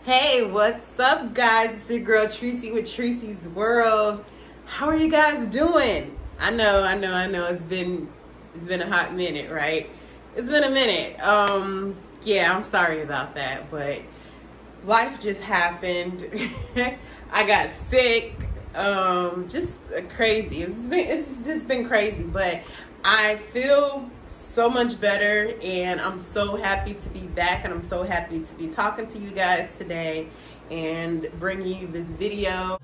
Hey, what's up, guys? It's your girl Tresey with Treseys World. How are you guys doing? I know. It's been a hot minute, right? It's been a minute. Yeah, I'm sorry about that, but life just happened. I got sick. Just crazy. It's just been crazy, but I feel so much better, and I'm so happy to be back, and I'm so happy to be talking to you guys today and bringing you this video.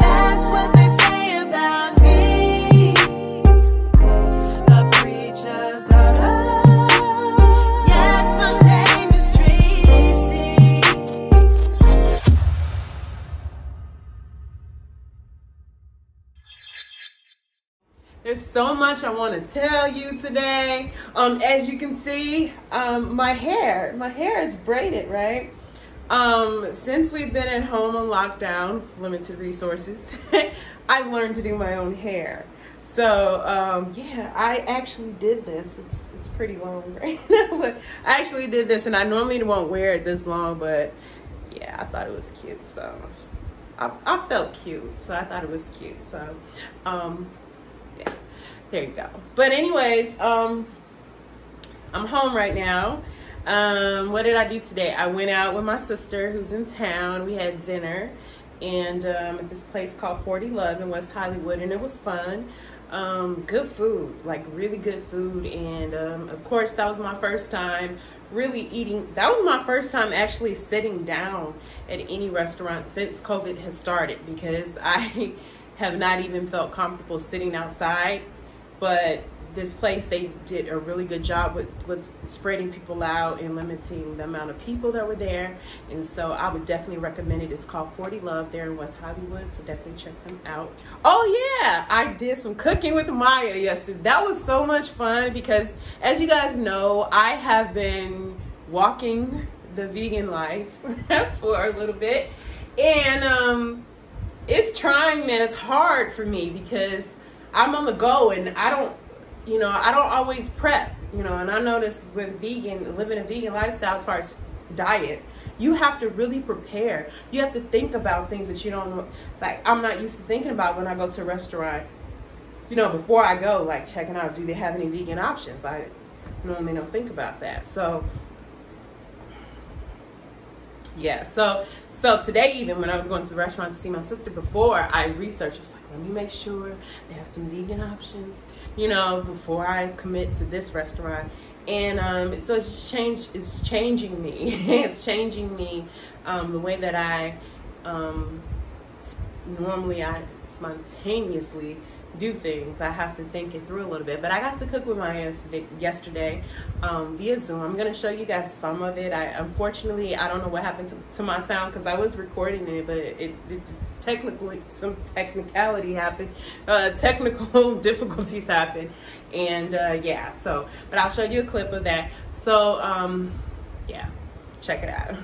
That's what they say about me. A preacher's daughter. Yes, my name is Tresey. There's so much I want to tell you today. As you can see, my hair is braided, right? Since we've been at home on lockdown, limited resources, I've learned to do my own hair. So yeah, I actually did this. It's pretty long right now, but I actually did this, and I normally won't wear it this long, but yeah, I thought it was cute. So I felt cute, so I thought it was cute. So yeah, there you go. But anyways, I'm home right now. What did I do today? I went out with my sister who's in town. We had dinner and at this place called 40 Love in West Hollywood, and it was fun. Good food, like really good food, and of course that was my first time really eating. That was my first time actually sitting down at any restaurant since COVID has started, because I have not even felt comfortable sitting outside. But this place, they did a really good job with spreading people out and limiting the amount of people that were there. And so I would definitely recommend it. It's called 40 Love there in West Hollywood, so definitely check them out. Oh yeah, I did some cooking with Maya yesterday. That was so much fun because, as you guys know, I have been walking the vegan life for a little bit. And it's trying, man. It's hard for me because I'm on the go, and I don't always prep, and I notice with living a vegan lifestyle, as far as diet, you have to really prepare. You have to think about things that you don't know. Like, I'm not used to thinking about when I go to a restaurant, before I go, like checking out, do they have any vegan options? I normally don't think about that. So yeah, so today, even when I was going to the restaurant to see my sister, before I researched, it's like, let me make sure they have some vegan options, before I commit to this restaurant. And so it's changing me. It's changing me, the way that I normally spontaneously do things. I have to think it through a little bit. But I got to cook with Maya yesterday via Zoom. I'm going to show you guys some of it. Unfortunately, I don't know what happened to my sound, because I was recording it, but it just some technicality happened. Technical difficulties happened. And yeah, but I'll show you a clip of that. So yeah, check it out.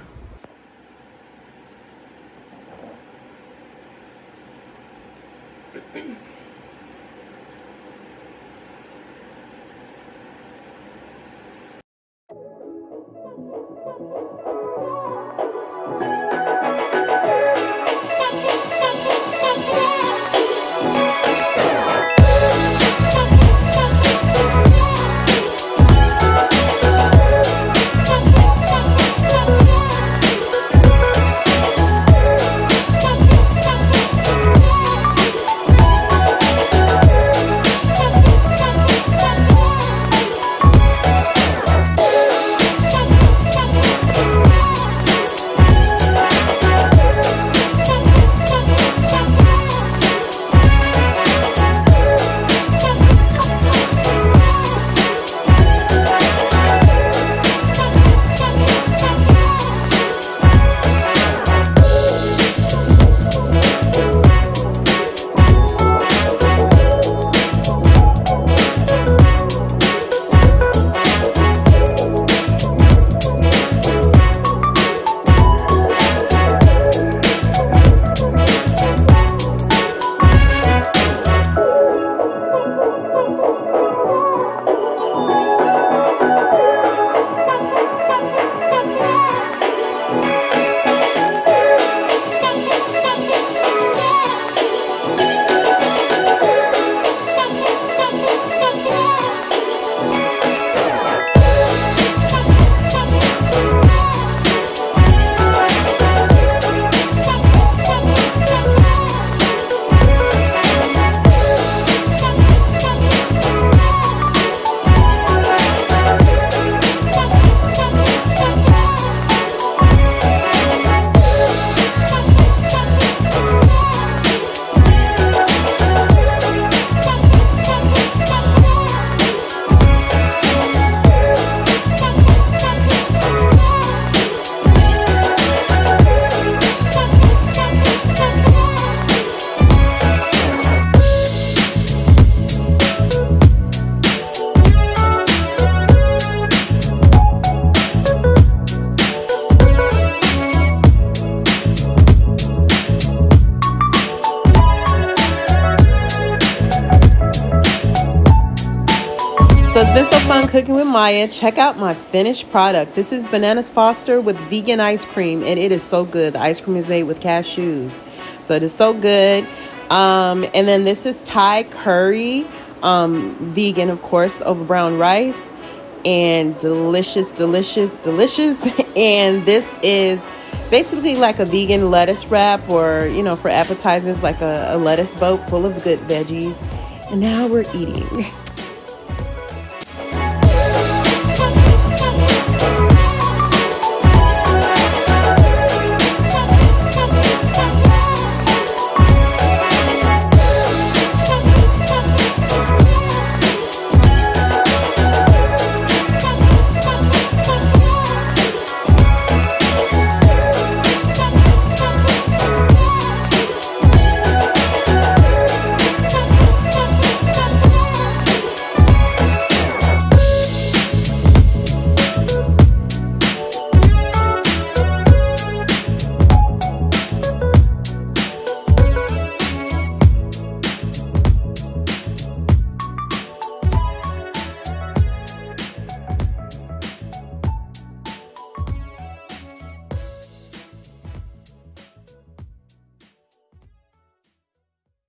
Cooking with Maya. Check out my finished product. This is Bananas Foster with vegan ice cream, and it is so good. The ice cream is made with cashews, so it is so good. And then this is Thai curry, vegan, of course, over brown rice, and delicious, delicious, delicious. And this is basically like a vegan lettuce wrap, or, you know, for appetizers, like a lettuce boat full of good veggies. And now we're eating.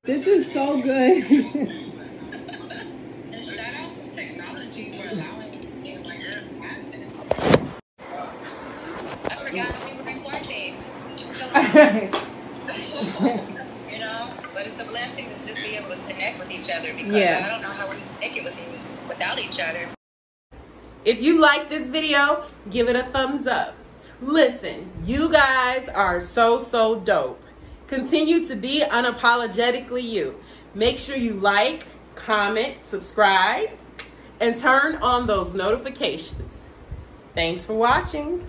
This is so good. And shout out to technology for allowing things like this to happen. I forgot that we were recording. You know, but it's a blessing to just be able to connect with each other, because I don't know how we make it without each other. If you like this video, give it a thumbs up. Listen, you guys are so dope. Continue to be unapologetically you. Make sure you like, comment, subscribe, and turn on those notifications. Thanks for watching.